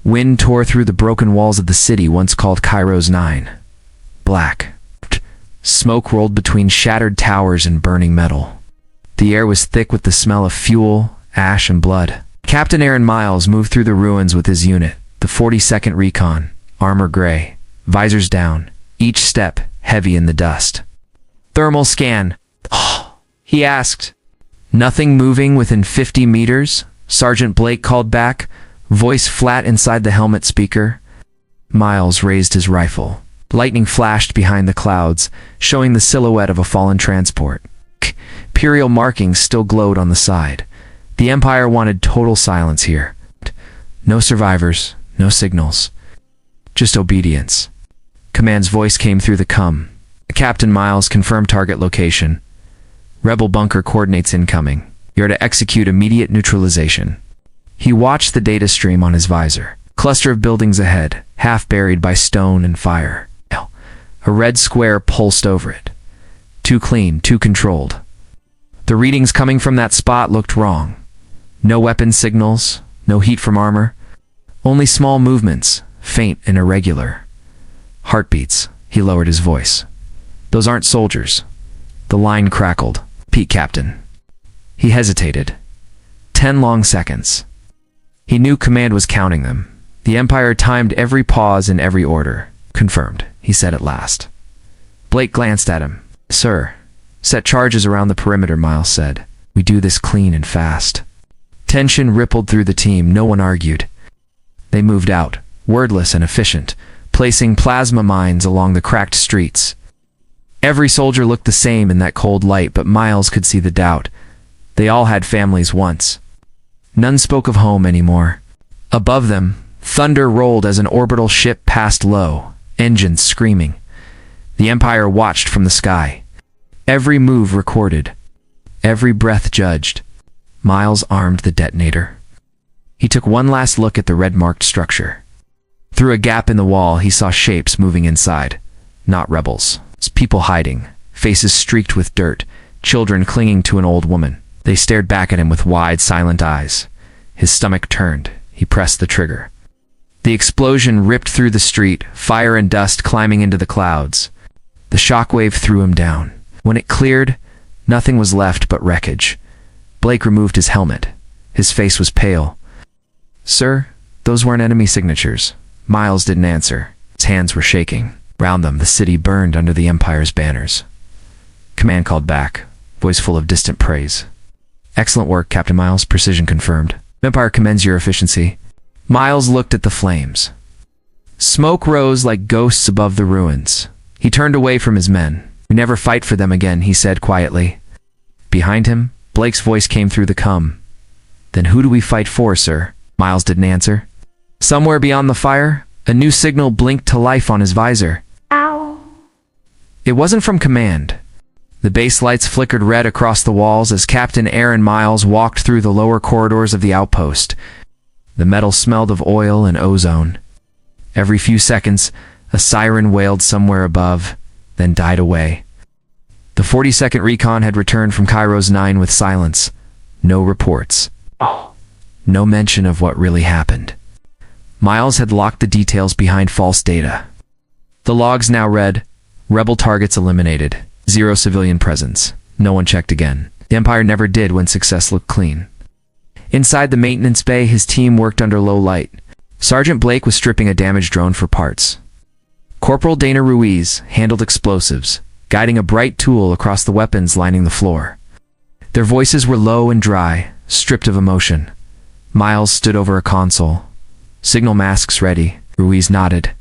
Wind tore through the broken walls of the city once called Kairos 9. Black. Smoke rolled between shattered towers and burning metal. The air was thick with the smell of fuel, ash, and blood. Captain Aaron Miles moved through the ruins with his unit, the 42nd Recon, armor gray, visors down, each step heavy in the dust. Thermal scan, he asked. Nothing moving within 50 meters, Sergeant Blake called back, voice flat inside the helmet speaker. Miles raised his rifle. Lightning flashed behind the clouds, showing the silhouette of a fallen transport. Imperial markings still glowed on the side. The Empire wanted total silence here. No survivors, no signals. Just obedience. Command's voice came through the cum. Captain Miles confirmed target location. Rebel bunker coordinates incoming. You're to execute immediate neutralization. He watched the data stream on his visor. Cluster of buildings ahead, half buried by stone and fire. A red square pulsed over it. Too clean, too controlled. The readings coming from that spot looked wrong. No weapon signals, no heat from armor. Only small movements, faint and irregular. Heartbeats. He lowered his voice. Those aren't soldiers. The line crackled. Pete, Captain. He hesitated. 10 long seconds. He knew command was counting them. The Empire timed every pause in every order. Confirmed, he said at last. Blake glanced at him. Sir, set charges around the perimeter, Miles said. We do this clean and fast. Tension rippled through the team. No one argued. They moved out, wordless and efficient, placing plasma mines along the cracked streets. Every soldier looked the same in that cold light, but Miles could see the doubt. They all had families once. None spoke of home anymore. Above them, thunder rolled as an orbital ship passed low, engines screaming. The Empire watched from the sky. Every move recorded. Every breath judged. Miles armed the detonator. He took one last look at the red-marked structure. Through a gap in the wall, he saw shapes moving inside. Not rebels. People hiding, faces streaked with dirt, children clinging to an old woman. They stared back at him with wide, silent eyes. His stomach turned. He pressed the trigger. The explosion ripped through the street, fire and dust climbing into the clouds. The shockwave threw him down. When it cleared, nothing was left but wreckage. Blake removed his helmet. His face was pale. Sir, those weren't enemy signatures. Miles didn't answer. His hands were shaking. Round them, the city burned under the Empire's banners. Command called back, voice full of distant praise. Excellent work, Captain Miles, precision confirmed. Empire commends your efficiency. Miles looked at the flames. Smoke rose like ghosts above the ruins. He turned away from his men. We never fight for them again, he said quietly. Behind him, Blake's voice came through the cum. Then who do we fight for, sir? Miles didn't answer. Somewhere beyond the fire, a new signal blinked to life on his visor. Ow. It wasn't from command. The base lights flickered red across the walls as Captain Aaron Miles walked through the lower corridors of the outpost. The metal smelled of oil and ozone. Every few seconds, a siren wailed somewhere above, then died away. The 42nd Recon had returned from Kairos 9 with silence. No reports. No mention of what really happened. Miles had locked the details behind false data. The logs now read, Rebel targets eliminated, 0 civilian presence. No one checked again. The Empire never did when success looked clean. Inside the maintenance bay, his team worked under low light. Sergeant Blake was stripping a damaged drone for parts. Corporal Dana Ruiz handled explosives, guiding a bright tool across the weapons lining the floor. Their voices were low and dry, stripped of emotion. Miles stood over a console. Signal masks ready. Ruiz nodded.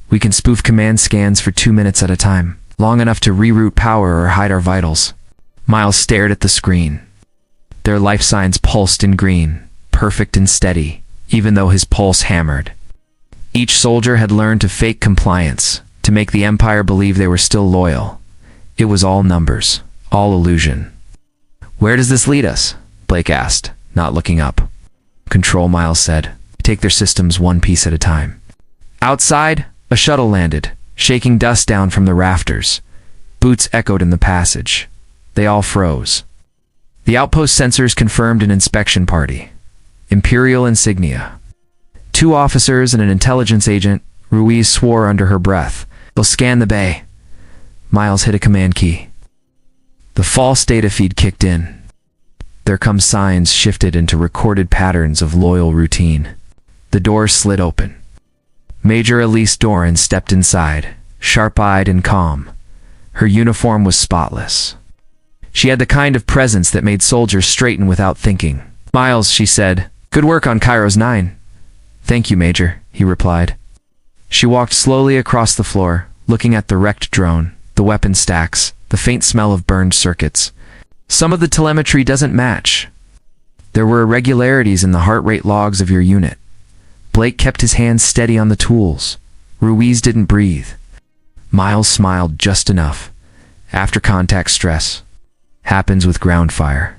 We can spoof command scans for 2 minutes at a time, long enough to reroute power or hide our vitals. Miles stared at the screen. Their life signs pulsed in green, perfect and steady, even though his pulse hammered. Each soldier had learned to fake compliance, to make the Empire believe they were still loyal. It was all numbers, all illusion. Where does this lead us? Blake asked, not looking up. Control, Miles said. Take their systems one piece at a time. Outside, a shuttle landed, shaking dust down from the rafters. Boots echoed in the passage. They all froze. The outpost sensors confirmed an inspection party. Imperial insignia. 2 officers and an intelligence agent, Ruiz swore under her breath. They'll scan the bay. Miles hit a command key. The false data feed kicked in. Their signs shifted into recorded patterns of loyal routine. The doors slid open. Major Elise Doran stepped inside, sharp-eyed and calm. Her uniform was spotless. She had the kind of presence that made soldiers straighten without thinking. "Miles," she said, "good work on Kairos 9. "Thank you, Major," he replied. She walked slowly across the floor, looking at the wrecked drone, the weapon stacks, the faint smell of burned circuits. "Some of the telemetry doesn't match. There were irregularities in the heart rate logs of your unit." Blake kept his hands steady on the tools. Ruiz didn't breathe. Miles smiled just enough. After contact stress. Happens with ground fire.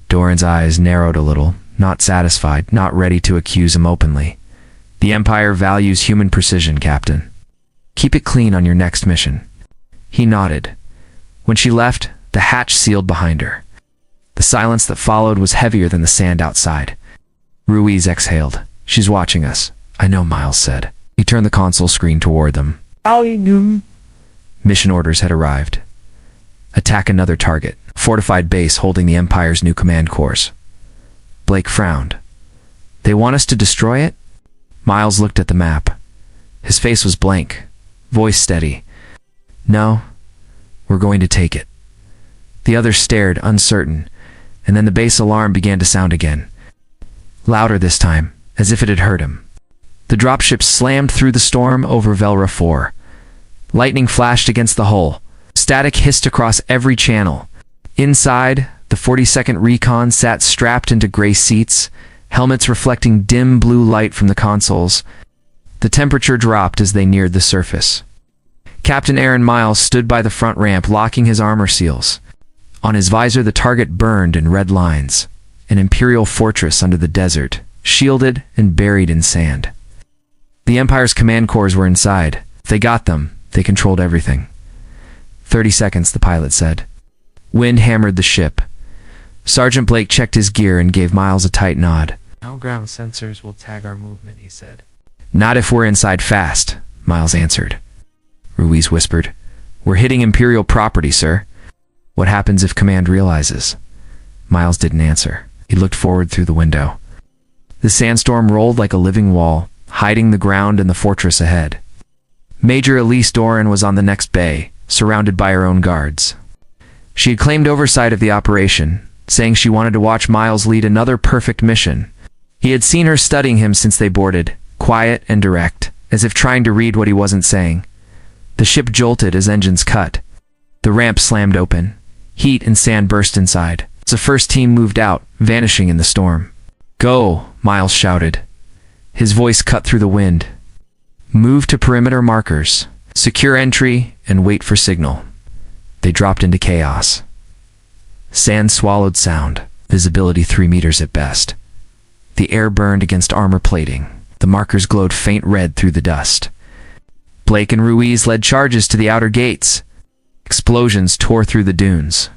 Doran's eyes narrowed a little, not satisfied, not ready to accuse him openly. "The Empire values human precision, Captain. Keep it clean on your next mission." He nodded. When she left, the hatch sealed behind her. The silence that followed was heavier than the sand outside. Ruiz exhaled. "She's watching us." "I know," Miles said. He turned the console screen toward them. Mission orders had arrived. Attack another target. Fortified base holding the Empire's new command course. Blake frowned. "They want us to destroy it?" Miles looked at the map. His face was blank, voice steady. "No, we're going to take it." The others stared, uncertain, and then the base alarm began to sound again. Louder this time, as if it had hurt him. The dropship slammed through the storm over Velra 4. Lightning flashed against the hull. Static hissed across every channel. Inside, the 42nd Recon sat strapped into gray seats, helmets reflecting dim blue light from the consoles. The temperature dropped as they neared the surface. Captain Aaron Miles stood by the front ramp, locking his armor seals. On his visor, the target burned in red lines. An Imperial fortress under the desert, shielded and buried in sand. The Empire's command corps were inside. If they got them, they controlled everything. 30 seconds, the pilot said. Wind hammered the ship. Sergeant Blake checked his gear and gave Miles a tight nod. "Now ground sensors will tag our movement," he said. "Not if we're inside fast," Miles answered. Ruiz whispered. "We're hitting Imperial property, sir." "What happens if command realizes?" Miles didn't answer. He looked forward through the window. The sandstorm rolled like a living wall, hiding the ground and the fortress ahead. Major Elise Doran was on the next bay, surrounded by her own guards. She had claimed oversight of the operation, saying she wanted to watch Miles lead another perfect mission. He had seen her studying him since they boarded, quiet and direct, as if trying to read what he wasn't saying. The ship jolted as engines cut. The ramp slammed open. Heat and sand burst inside. The first team moved out, vanishing in the storm. "Go," Miles shouted. His voice cut through the wind. "Move to perimeter markers. Secure entry and wait for signal." They dropped into chaos. Sand swallowed sound, visibility 3 meters at best. The air burned against armor plating. The markers glowed faint red through the dust. Blake and Ruiz led charges to the outer gates. Explosions tore through the dunes.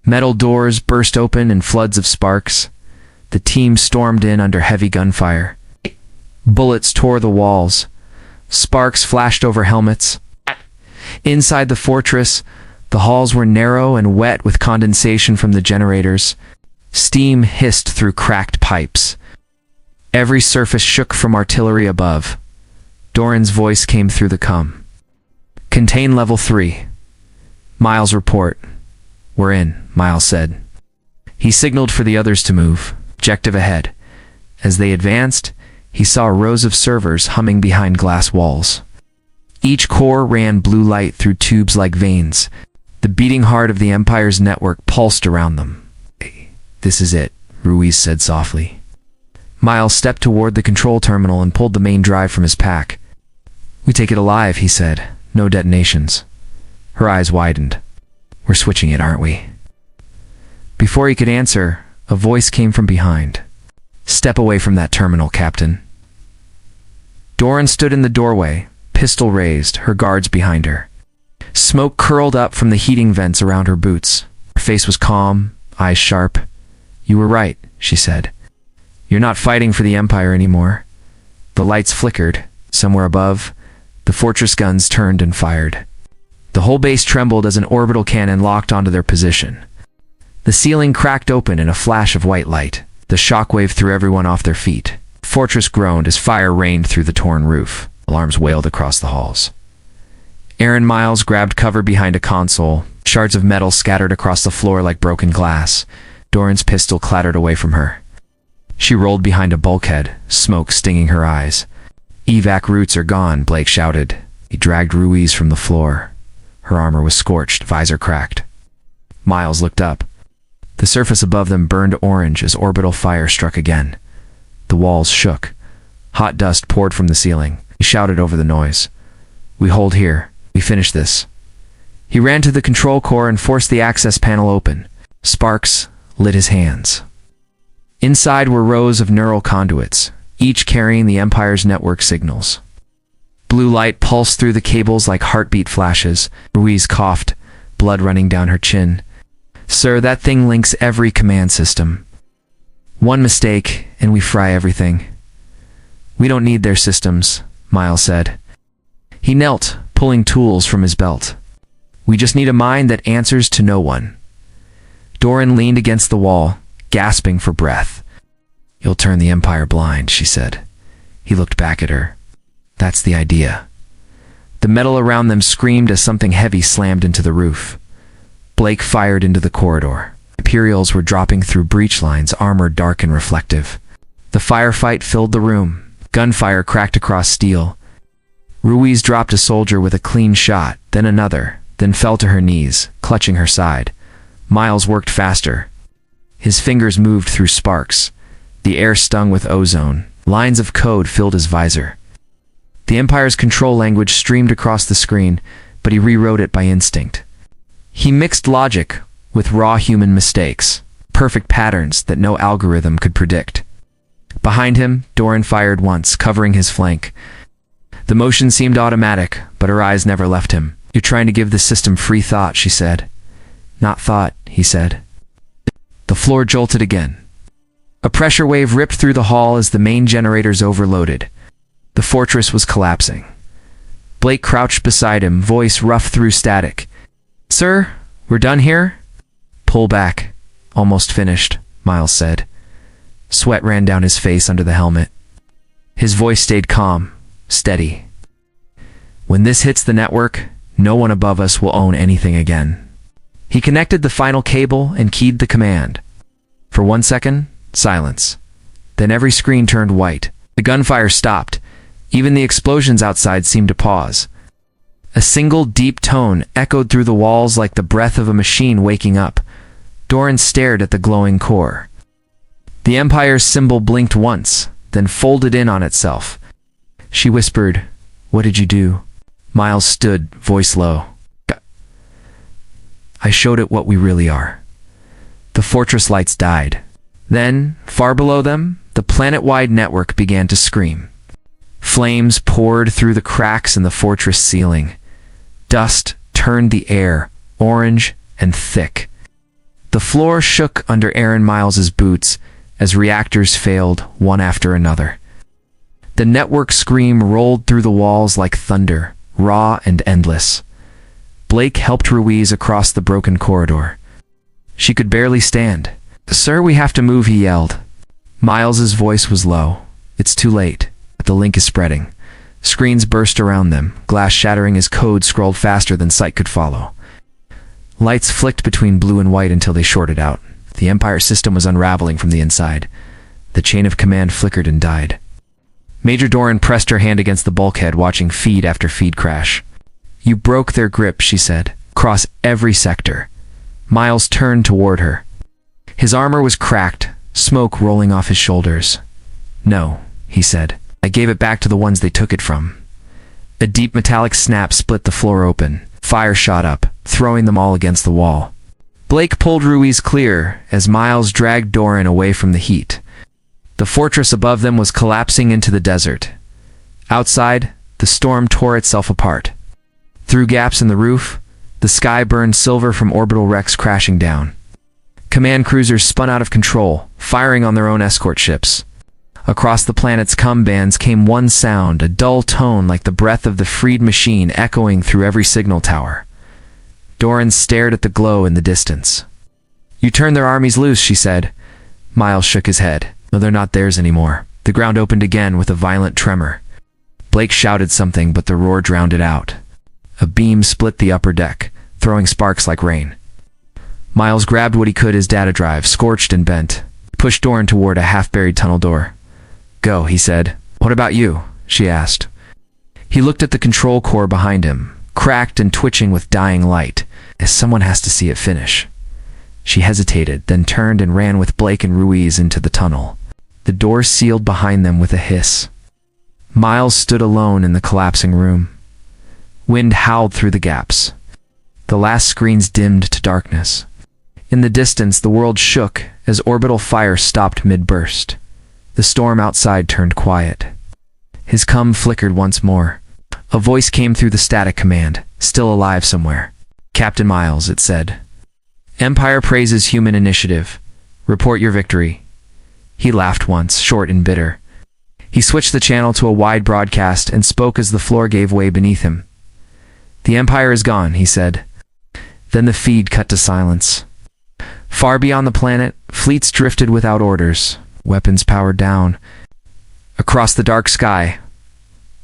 Metal doors burst open in floods of sparks. The team stormed in under heavy gunfire. Bullets tore the walls. Sparks flashed over helmets. Inside the fortress, the halls were narrow and wet with condensation from the generators. Steam hissed through cracked pipes. Every surface shook from artillery above. Doran's voice came through the com. "Contain level 3. Miles report." "We're in," Miles said. He signaled for the others to move. Objective ahead. As they advanced, he saw rows of servers humming behind glass walls. Each core ran blue light through tubes like veins. The beating heart of the Empire's network pulsed around them. "This is it," Ruiz said softly. Miles stepped toward the control terminal and pulled the main drive from his pack. "We take it alive," he said. "No detonations." Her eyes widened. "We're switching it, aren't we?" Before he could answer, a voice came from behind. "Step away from that terminal, Captain." Doran stood in the doorway, pistol raised, her guards behind her. Smoke curled up from the heating vents around her boots. Her face was calm, eyes sharp. "You were right," she said. "You're not fighting for the Empire anymore. The lights flickered. Somewhere above, the fortress guns turned and fired. The whole base trembled as an orbital cannon locked onto their position. The ceiling cracked open in a flash of white light. The shockwave threw everyone off their feet. The fortress groaned as fire rained through the torn roof. Alarms wailed across the halls. Aaron Miles grabbed cover behind a console. Shards of metal scattered across the floor like broken glass. Doran's pistol clattered away from her. She rolled behind a bulkhead, smoke stinging her eyes. "Evac routes are gone," Blake shouted. He dragged Ruiz from the floor. Her armor was scorched, visor cracked. Miles looked up. The surface above them burned orange as orbital fire struck again. The walls shook. Hot dust poured from the ceiling. He shouted over the noise. "We hold here. We finish this." He ran to the control core and forced the access panel open. Sparks lit his hands. Inside were rows of neural conduits, each carrying the Empire's network signals. Blue light pulsed through the cables like heartbeat flashes. Ruiz coughed, blood running down her chin. "Sir, that thing links every command system. One mistake, and we fry everything." "We don't need their systems," Miles said. He knelt, pulling tools from his belt. "We just need a mind that answers to no one." Doran leaned against the wall, gasping for breath. "You'll turn the Empire blind," she said. He looked back at her. "That's the idea." The metal around them screamed as something heavy slammed into the roof. Blake fired into the corridor. Imperials were dropping through breach lines, armor dark and reflective. The firefight filled the room. Gunfire cracked across steel. Ruiz dropped a soldier with a clean shot, then another, then fell to her knees, clutching her side. Miles worked faster. His fingers moved through sparks. The air stung with ozone. Lines of code filled his visor. The Empire's control language streamed across the screen, but he rewrote it by instinct. He mixed logic with raw human mistakes, perfect patterns that no algorithm could predict. Behind him, Doran fired once, covering his flank. The motion seemed automatic, but her eyes never left him. "You're trying to give the system free thought," she said. "Not thought," he said. The floor jolted again. A pressure wave ripped through the hall as the main generators overloaded. The fortress was collapsing. Blake crouched beside him, voice rough through static. "Sir, we're done here?" "Pull back. Almost finished," Miles said. Sweat ran down his face under the helmet. His voice stayed calm, steady. "When this hits the network, no one above us will own anything again." He connected the final cable and keyed the command. For 1 second, silence. Then every screen turned white. The gunfire stopped. Even the explosions outside seemed to pause. A single deep tone echoed through the walls like the breath of a machine waking up. Doran stared at the glowing core. The Empire's symbol blinked once, then folded in on itself. She whispered, "What did you do?" Miles stood, voice low. "I showed it what we really are." The fortress lights died. Then, far below them, the planet-wide network began to scream. Flames poured through the cracks in the fortress ceiling. Dust turned the air, orange and thick. The floor shook under Aaron Miles's boots as reactors failed one after another. The network scream rolled through the walls like thunder, raw and endless. Blake helped Ruiz across the broken corridor. She could barely stand. "Sir, we have to move," he yelled. Miles's voice was low. "It's too late. The link is spreading." Screens burst around them, glass shattering as code scrolled faster than sight could follow. Lights flicked between blue and white until they shorted out. The Empire system was unraveling from the inside. The chain of command flickered and died. Major Doran pressed her hand against the bulkhead, watching feed after feed crash. "You broke their grip," she said, "across every sector." Miles turned toward her. His armor was cracked, smoke rolling off his shoulders. "No," he said. "I gave it back to the ones they took it from." A deep metallic snap split the floor open. Fire shot up, throwing them all against the wall. Blake pulled Ruiz clear as Miles dragged Doran away from the heat. The fortress above them was collapsing into the desert. Outside, the storm tore itself apart. Through gaps in the roof, the sky burned silver from orbital wrecks crashing down. Command cruisers spun out of control, firing on their own escort ships. Across the planet's bands came one sound, a dull tone like the breath of the freed machine echoing through every signal tower. Doran stared at the glow in the distance. "You turned their armies loose," she said. Miles shook his head. "No, they're not theirs anymore." The ground opened again with a violent tremor. Blake shouted something, but the roar drowned it out. A beam split the upper deck, throwing sparks like rain. Miles grabbed what he could, his data drive, scorched and bent. He pushed Doran toward a half-buried tunnel door. "Go," he said. "What about you?" she asked. He looked at the control core behind him, cracked and twitching with dying light, as someone has to see it finish. She hesitated, then turned and ran with Blake and Ruiz into the tunnel. The door sealed behind them with a hiss. Miles stood alone in the collapsing room. Wind howled through the gaps. The last screens dimmed to darkness. In the distance, the world shook as orbital fire stopped mid-burst. The storm outside turned quiet. His flickered once more. A voice came through the static command, still alive somewhere. "Captain Miles," it said. "Empire praises human initiative. Report your victory." He laughed once, short and bitter. He switched the channel to a wide broadcast and spoke as the floor gave way beneath him. "The Empire is gone," he said. Then the feed cut to silence. Far beyond the planet, fleets drifted without orders, weapons powered down. Across the dark sky,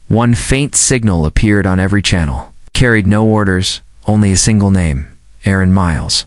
one faint signal appeared on every channel. Carried no orders, only a single name: Aaron Miles.